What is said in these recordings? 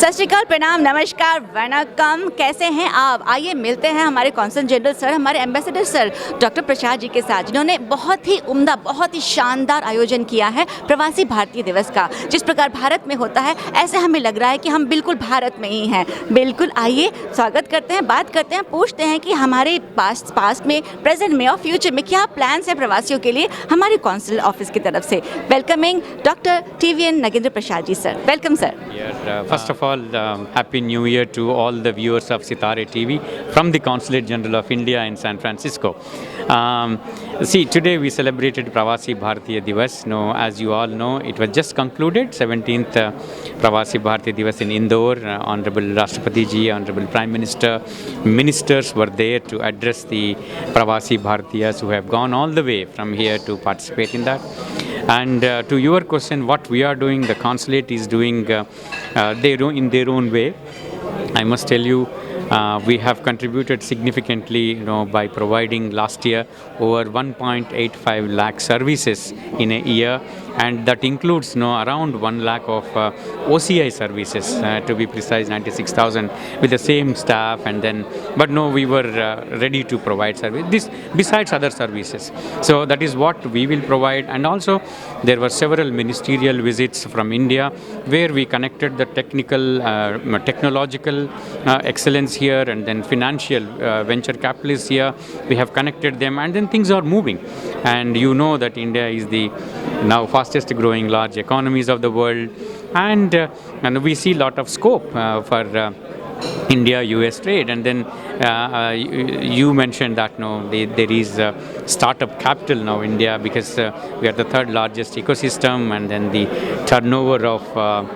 सत श्री अकाल, प्रणाम, नमस्कार, वणक्कम। कैसे हैं आप? आइए मिलते हैं हमारे कॉन्सल जनरल सर, हमारे ambassador sir doctor Prasad ji के साथ, जिन्होंने बहुत ही उम्दा, बहुत ही शानदार आयोजन किया है प्रवासी भारतीय दिवस का। जिस प्रकार भारत में होता है ऐसे हमें लग रहा है कि हम बिल्कुल भारत में ही हैं। बिल्कुल, आइए स्वागत करते हैं, बात करते हैं, पूछते हैं कि हमारे पास्ट में, प्रेजेंट में और फ्यूचर में क्या प्लान्स है प्रवासियों के लिए हमारे कॉन्सल ऑफिस की तरफ से। Welcoming doctor TVN Nagendra Prasad ji sir. Welcome sir. First of all, Happy New Year to all the viewers of Sitare TV from the Consulate General of India in San Francisco. See, today we celebrated Pravasi Bharatiya Divas. No, as you all know, it was just concluded, 17th Pravasi Bharatiya Divas in Indore. Honorable Rashtrapati Ji, Honorable Prime Minister, ministers were there to address the Pravasi Bharatiyas who have gone all the way from here to participate in that. And to your question, what we are doing, the consulate is doing in their own way. I must tell you, we have contributed significantly, by providing last year over 1.85 lakh services in a year, and that includes around 1 lakh of OCI services, to be precise, 96,000 with the same staff. And then, but no, we were ready to provide service. This besides other services. So that is what we will provide. And also, there were several ministerial visits from India where we connected the technological excellence here, and then financial venture capitalists here. We have connected them, and then things are moving. And you know that India is the now fastest growing large economies of the world, and we see a lot of scope for India-US trade. And then you mentioned that there is startup capital now in India, because we are the third largest ecosystem, and then the turnover of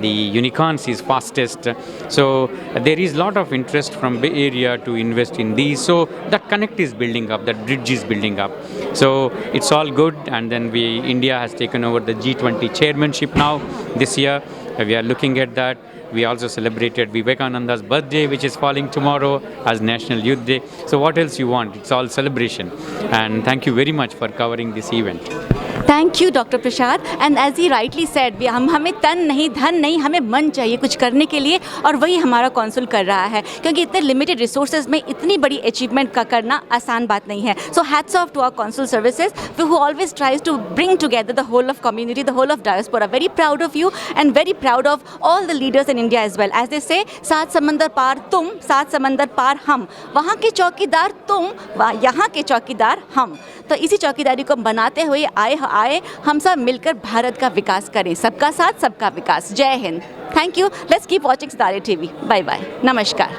the unicorns is fastest. So there is a lot of interest from Bay Area to invest in these. So that connect is building up, that bridge is building up. So it's all good. And then India has taken over the G20 chairmanship now this year. We are looking at that. We also celebrated Vivekananda's birthday, which is falling tomorrow, as National Youth Day. So what else you want? It's all celebration. And thank you very much for covering this event. Thank you doctor Prasad. And as he rightly said, हमें तन नहीं, धन नहीं, हमें मन चाहिए कुछ करने के लिए, और वही हमारा कौंसल कर रहा है, क्योंकि इतने लिमिटेड रिसोर्सेज में इतनी बड़ी अचीवमेंट का करना आसान बात नहीं है। So hats off to our council services who always tries to bring together the whole of community, the whole of diaspora. Very proud of you and very proud of all the leaders in India as well. As they say, सात समंदर पार तुम, सात समंदर पार हम, वहाँ के चौकीदार तुम, यहाँ के चौकीदार हम। तो इसी चौकीदारी को बनाते हुए आए हम सब मिलकर भारत का विकास करें। सबका साथ, सबका विकास। जय Hind. Thank you. Let's keep watching सितारे TV। बाय बाय, नमस्कार।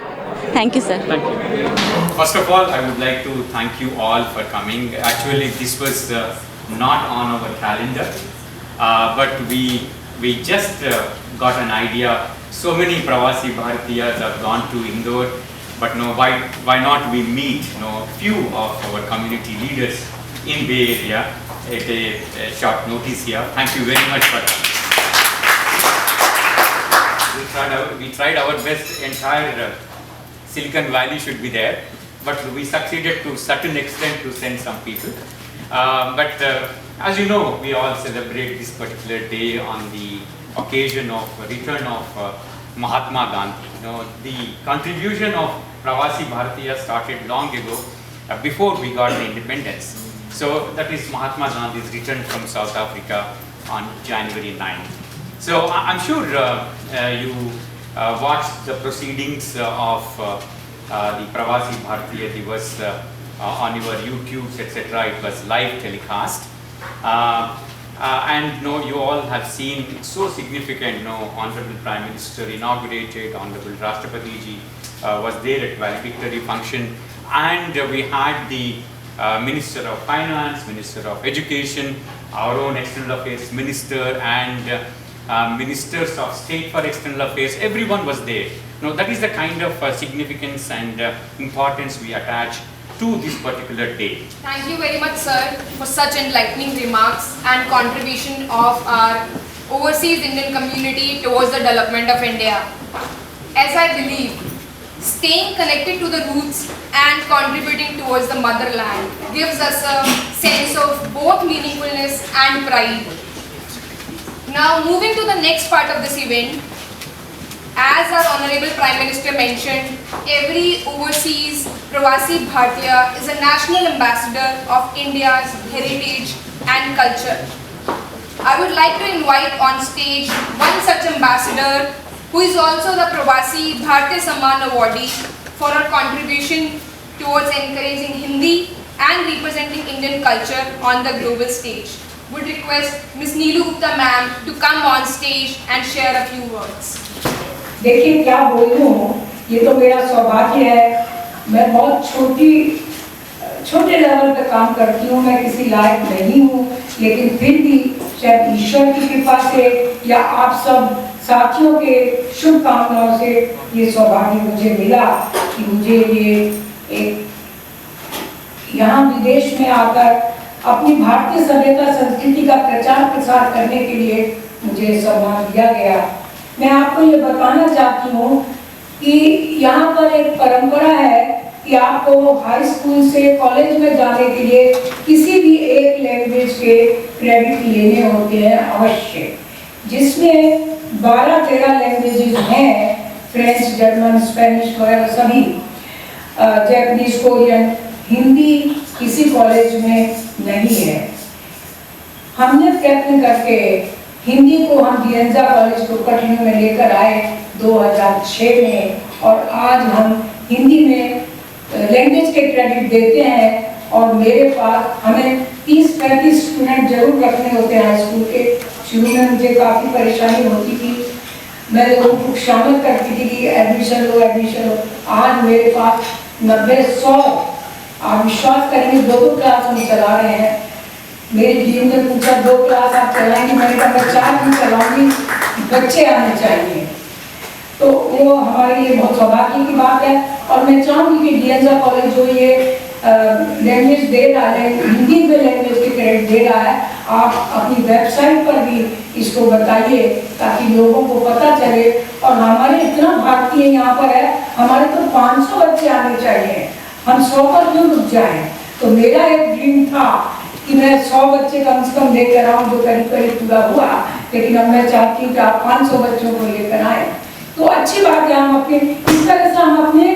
Thank you sir. Thank you. First of all, I would like to thank you all for coming. Actually, this was not on our calendar, but we just got an idea. So many Pravasi Bharatiyas have gone to Indore, but why not we meet few of our community leaders in Bay Area at a short notice here. Thank you very much for that. We tried our best. Entire Silicon Valley should be there, but we succeeded to certain extent to send some people. But as you know, we all celebrate this particular day on the occasion of return of Mahatma Gandhi. The contribution of Pravasi Bharatiya started long ago, before we got the independence. So that is Mahatma Gandhi's return from South Africa on January 9th. So I'm sure you watched the proceedings of the Pravasi Bharatiya Divas on your YouTubes, etc. It was live telecast. And you all have seen, it's so significant. Honorable Prime Minister inaugurated, Honorable Rashtrapati Ji was there at valedictory function, and we had the Minister of Finance, Minister of Education, our own External Affairs Minister, and Ministers of State for External Affairs. Everyone was there. That is the kind of significance and importance we attach to this particular day. Thank you very much, sir, for such enlightening remarks and contribution of our overseas Indian community towards the development of India. As I believe, staying connected to the roots and contributing towards the motherland gives us a sense of both meaningfulness and pride. Now moving to the next part of this event, As our Honorable Prime Minister mentioned, every overseas Pravasi Bharatiya is a national ambassador of India's heritage and culture. I would like to invite on stage one such ambassador who is also the Pravasi Bharatiya Samman awardee for her contribution towards encouraging Hindi and representing Indian culture on the global stage. Would request Ms. Neelu Gupta ma'am to come on stage and share a few words. देखिए क्या बोलूं, ये तो मेरा सौभाग्य है। मैं बहुत छोटे लेवल पे काम करती हूँ, मैं किसी लायक नहीं हूँ, लेकिन फिर भी शायद ईश्वर की कृपा से या आप सब साथियों के शुभकामनाओं से ये सौभाग्य मुझे मिला कि मुझे ये एक यहाँ विदेश में आकर अपनी भारतीय सभ्यता संस्कृति का प्रचार प्रसार करने के लिए मुझे सम्मान दिया गया। मैं आपको ये बताना चाहती हूँ कि यहाँ पर एक परंपरा है कि आपको हाई स्कूल से कॉलेज में जाने के लिए किसी भी एक लैंग्वेज के क्रेडिट लेने होते हैं अवश्य, जिसमें 12-13 लैंग्वेजेस हैं, फ्रेंच, जर्मन, स्पेनिश वगैरह सभी, जैपनीज, कोरियन। हिंदी किसी कॉलेज में नहीं है। हमने प्रयत्न करके हिंदी को हम डियंजा कॉलेज कोकटनी में लेकर आए 2006 में, और आज हम हिंदी में लैंग्वेज के क्रेडिट देते हैं। और मेरे पास हमें 30-35 स्टूडेंट जरूर रखने होते हैं हाई स्कूल के। शुरू में मुझे काफ़ी परेशानी होती थी, मैं लोगों को शामिल करती थी कि एडमिशन लो। आज मेरे पास 90-100, आप विश्वास करेंगे, 2 क्लास हम चला रहे हैं। मेरे जीवन ने पूछा 2 क्लास आप चलाएंगे, मैंने कहा मैं 4 भी चलाऊंगी, बच्चे आने चाहिए। तो वो हमारे लिए बहुत सौभाग्य की बात है। और मैं चाहूँगी कि डियंजा कॉलेज जो ये लैंग्वेज दे रहा है, हिंदी में लैंग्वेज के क्रेडिट दे रहा है, आप अपनी वेबसाइट पर भी इसको बताइए ताकि लोगों को पता चले। और हमारे इतना भारतीय यहाँ पर है, हमारे तो 500 बच्चे आने चाहिए, हम 100 पर क्यों रुक जाएं। तो मेरा एक ड्रीम था कि मैं 100 बच्चे कम से कम लेकर आऊँ, जो करीब पूरा हुआ, लेकिन अब मैं चाहती हूँ कि आप 500 बच्चों को लेकर आए। तो अच्छी बात है, हम अपने इस तरह से हम अपने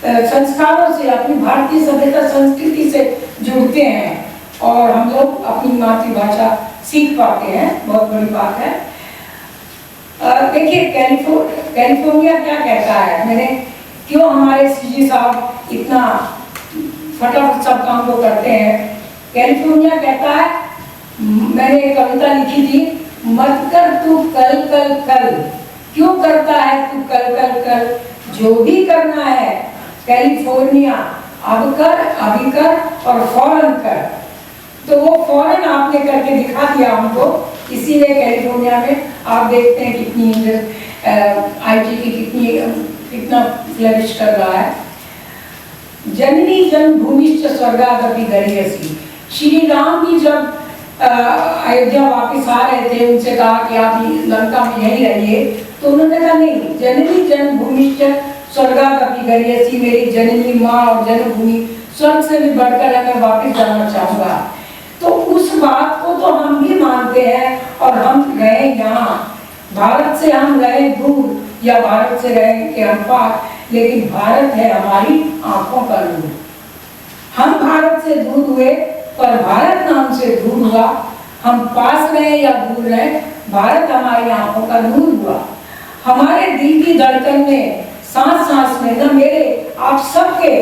संस्कारों से, अपनी भारतीय सभ्यता संस्कृति से जुड़ते हैं और हम लोग अपनी मातृभाषा सीख पाते हैं, बहुत बड़ी बात है। देखिए कैलिफोर्निया क्या कहता है, मैंने क्यों हमारे सीजी साहब इतना फटाफट सब काम को करते हैं। कैलिफोर्निया कहता है, मैंने एक कविता लिखी थी, मत कर तू कल कल कल, क्यों करता है तू कल कल कल, जो भी करना है कैलिफोर्निया अब कर, अभी कर और फौरन कर। तो वो फौरन आपने करके दिखा दिया हमको, इसीलिए कैलिफोर्निया में आप देखते हैं कितनी IT की कितना फ्लरिश कर रहा है। जननी जन्मभूमिश्च स्वर्गादपि गरीयसी। श्री राम भी जब अयोध्या वापस आ रहे थे, उनसे कहा कि आप लंका में यहीं रहिए, तो उन्होंने कहा नहीं, जननी जन्मभूमिश्च स्वर्गादपि गरीयसी, मेरी जननी माँ और जन्मभूमि स्वर्ग से भी बढ़कर है, मैं वापस जाना चाहूँगा। तो उस बात को तो हम भी मानते हैं, और हम रहे यहाँ, भारत से हम रहे दूर या भारत से रहे कि हम पास, लेकिन भारत है हमारी आंखों का नूर। हम भारत से दूर हुए पर भारत नाम से दूर हुआ, हम पास रहे या दूर रहे, भारत हमारी आंखों का नूर हुआ। हमारे दिल की धड़कन में, सांस सांस में, न मेरे आप सबके,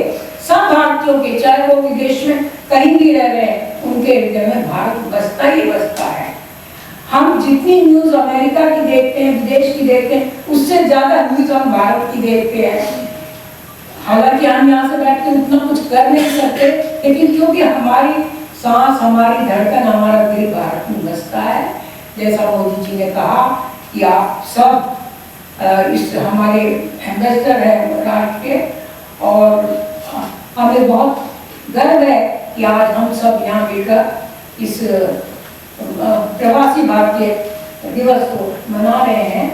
सब भारतीयों के, चाहे वो विदेश में कहीं भी रह रहे हैं, उनके हृदय में भारत बसता ही बसता है। हम जितनी न्यूज़ अमेरिका की देखते हैं, विदेश की देखते हैं, उससे ज़्यादा न्यूज़ हम भारत की देखते हैं। हालांकि हम यहाँ से बैठ के उतना कुछ कर नहीं सकते, लेकिन क्योंकि हमारी सांस, हमारी धड़कन, हमारा दिल भारत में बसता है। जैसा मोदी जी ने कहा कि आप सब इस हमारे एम्बेसडर हैं राष्ट्र के, और हमें बहुत गर्व है कि आज हम सब यहाँ मिलकर इस प्रवासी भारतीय दिवस को मना रहे हैं।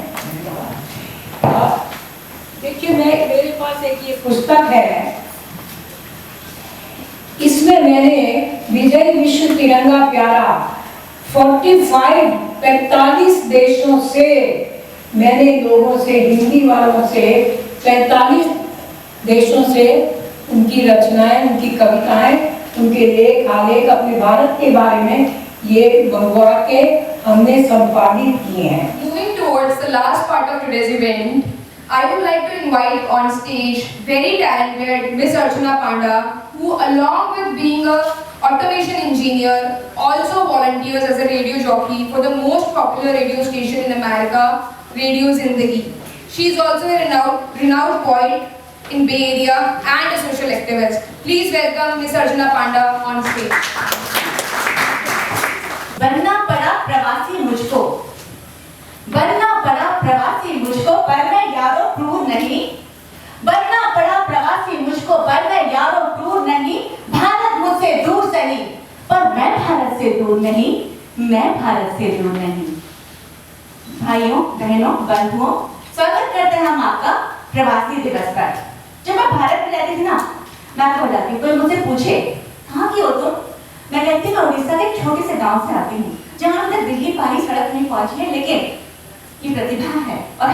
देखिए मेरे पास एक ये पुस्तक है, इसमें मैंने विजय विश्व तिरंगा प्यारा 45 देशों से मैंने लोगों से, हिंदी वालों से, 45 देशों से उनकी रचनाएं, उनकी कविताएं, उनके लेख आलेख अपने भारत के बारे में ये मंगवा के हमने संपादित किए हैं। Moving towards the last part of today's event, I would like to invite on stage very talented Miss Archana Panda, who along with being a automation engineer, also volunteers as a radio jockey for the most popular radio station in America, Radio Zindagi. She is also a renowned poet in Bay Area and a social activist. Please welcome Miss Archana Panda on stage. बनना पड़ा प्रवासी मुझको, बनना पड़ा प्रवासी मुझको, पर मैं यारो क्रूर नहीं। बनना पड़ा प्रवासी मुझको, पर मैं यारो क्रूर नहीं। भारत मुझसे दूर सही, पर मैं भारत से दूर नहीं, मैं भारत से दूर नहीं। भाइयों बहनों बंधुओं, स्वागत करते हैं हम आपका प्रवासी दिवस पर। जब मैं भारत में रहती थी ना, मैं आपको बताती हूँ, कोई मुझसे पूछे कहाँ की हो तुम, मैं कहती हूँ उड़ीसा के एक छोटे से गांव से आती हूँ, जहाँ तक दिल्ली पानी सड़क नहीं पहुंची है, लेकिन ये प्रतिभा है और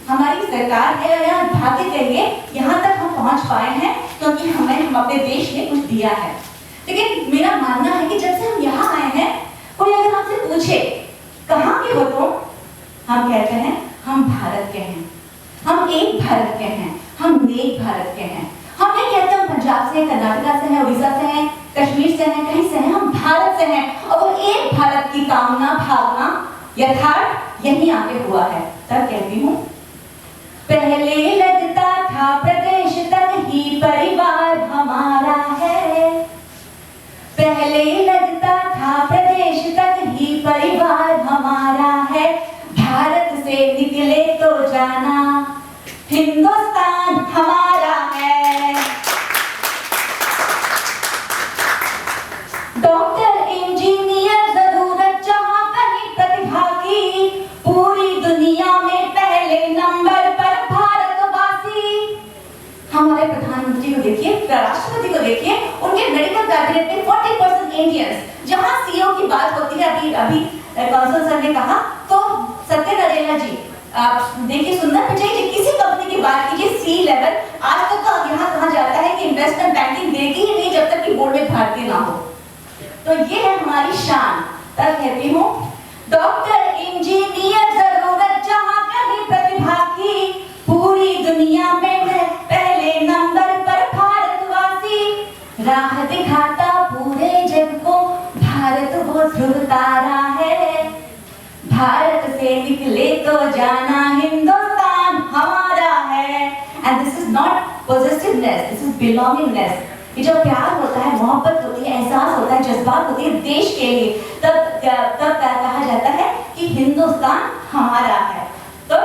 हमारी सरकार है, यहाँ भाग्य करिए यहाँ तक हम पहुंच पाए हैं, क्योंकि हम अपने देश ने कुछ दिया है। लेकिन मेरा मानना है कि जब से हम यहाँ आए हैं, कोई अगर हमसे पूछे कहाँ के हो तुम, हम कहते हैं हम भारत के हैं, हम एक भारत के हैं, हम नेक भारत के हैं। हम नहीं कहते हम पंजाब से, कर्नाटका से हैं, उड़ीसा से हैं, कश्मीर से हैं, कहीं से हैं, हम भारत से हैं। और वो एक भारत की कामना, भावना, यथार्थ यहीं आके हुआ है। तब कहती हूँ, पहले लगता था प्रदेश तक ही परिवार हमारा है, पहले लगता था प्रदेश तक ही परिवार हमारा है। भारत से निकले तो जाना हिंदुस्तान हमारा है। डॉक्टर इंजीनियर जरूरत जहां कहीं प्रतिभा की, पूरी दुनिया में पहले नंबर पर भारतवासी। हमारे प्रधानमंत्री को देखिए, राष्ट्रपति को देखिए, उनके मेडिकल कैबिनेट में 40% इंडियंस। जहां सीईओ की बात होती है, अभी कौंसल सर ने कहा, तो सत्य नरेला जी आप देखिए, सुंदर पिचाई जी, किसी कंपनी की बात कीजिए, सी लेवल, आज तक तो यहाँ कहा जाता है कि इन्वेस्टमेंट बैंकिंग देगी ही नहीं जब तक कि बोर्ड में भारतीय ना हो। तो ये है हमारी शान। तब कहती हूँ, डॉक्टर इंजीनियर जरूरत जहाँ कहीं प्रतिभा की, पूरी दुनिया में पहले नंबर पर भारतवासी। राह दिखाता पूरे जग को भारत वो ध्रुव तारा है, भारत से निकले तो जाना हिंदुस्तान हमारा है। And this is not positiveness, this is belongingness. ये जो प्यार होता है, मोहब्बत होती है, एहसास होता है, जज्बात होती है देश के लिए, तब कहा जाता है कि हिंदुस्तान हमारा है। तो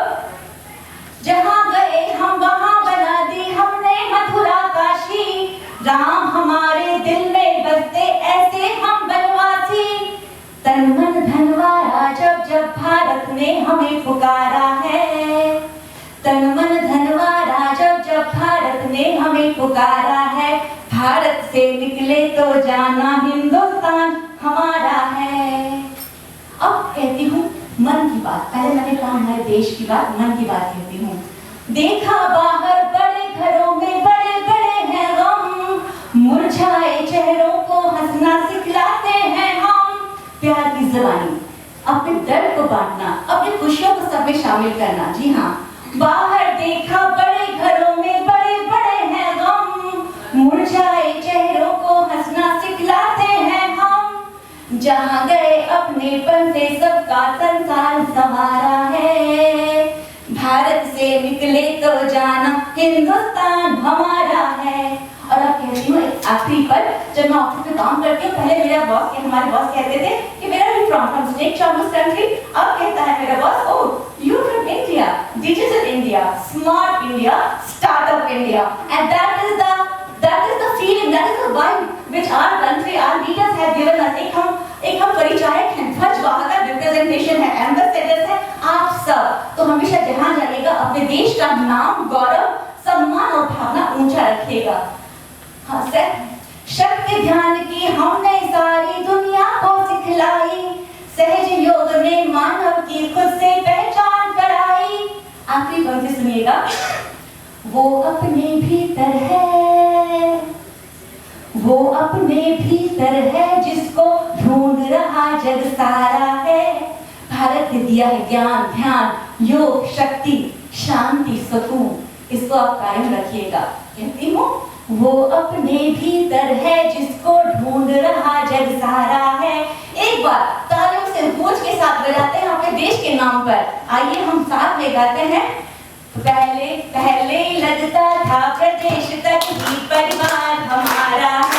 जहां गए हम वहां बना दी हमने मथुरा काशी, राम हमारे दिल में बसते ऐसे हम बनवासी। तन मन धनवारा जब भारत ने हमें पुकारा है, तन मन धनवारा जब भारत ने हमें पुकारा है। भारत से निकले तो जाना हिंदुस्तान हमारा है। अब कहती हूँ मन की बात। पहले मैंने कहा हमारे देश की बात, मन की बात कहती हूँ। देखा बाहर बड़े घरों में बड़े बड़े हैं गम, मुरझाए चेहरों को हंसना सिखलाते हैं हम। प्यार की ज़बानी, अपने दर्द को बांटना, अपनी खुशियों को सब में शामिल करना। जी हाँ, बाहर देखा बड़े घरों में बड़े बड़े हैं गम, मुरझाए चेहरों को हंसना सिखलाते हैं हम। जहाँ गए अपनेपन से सबका संसार संवारा है, भारत से निकले तो जाना हिंदुस्तान हमारा है। और अब कहती हूँ एक आखिरी पल, जब मैं ऑफिस में काम करती हूँ, पहले मेरा बॉस हमारे बॉस कहते थे कि मेरा भी फ्रॉम स्टेट चार्मस कंट्री। अब कहता है मेरा boss, oh you from India, digital India, smart India, startup India. And that is the feeling, that is the vibe which our country, our leaders have given us. एक हम परिचायक हैं, ध्वजवाहक का रिप्रेजेंटेशन है, एम्बेसडर्स हैं आप सब। तो हमेशा जहाँ जाइएगा अपने देश का नाम, गौरव, सम्मान और भावना ऊंचा रखिएगा। हाँ सर, शक्ति ध्यान की हमने सारी दुनिया को सिखलाई, सहज योग ने मानव की खुद से पहचान कर रखिएगा। वो अपने भीतर है, वो अपने भीतर है, जिसको ढूंढ रहा जग सारा है। भारत ने दिया है ज्ञान, ध्यान, योग, शक्ति, शांति, सुकून, इसको आप कायम रखिएगा। कहती हूँ, वो अपने भीतर है, जिसको ढूंढ रहा जग सारा है। एक बार तालियों से गूंज के साथ बजाते हैं अपने देश के नाम पर। आइए हम साथ में गाते हैं। पहले पहले लगता था प्रदेश तक ही परिवार हमारा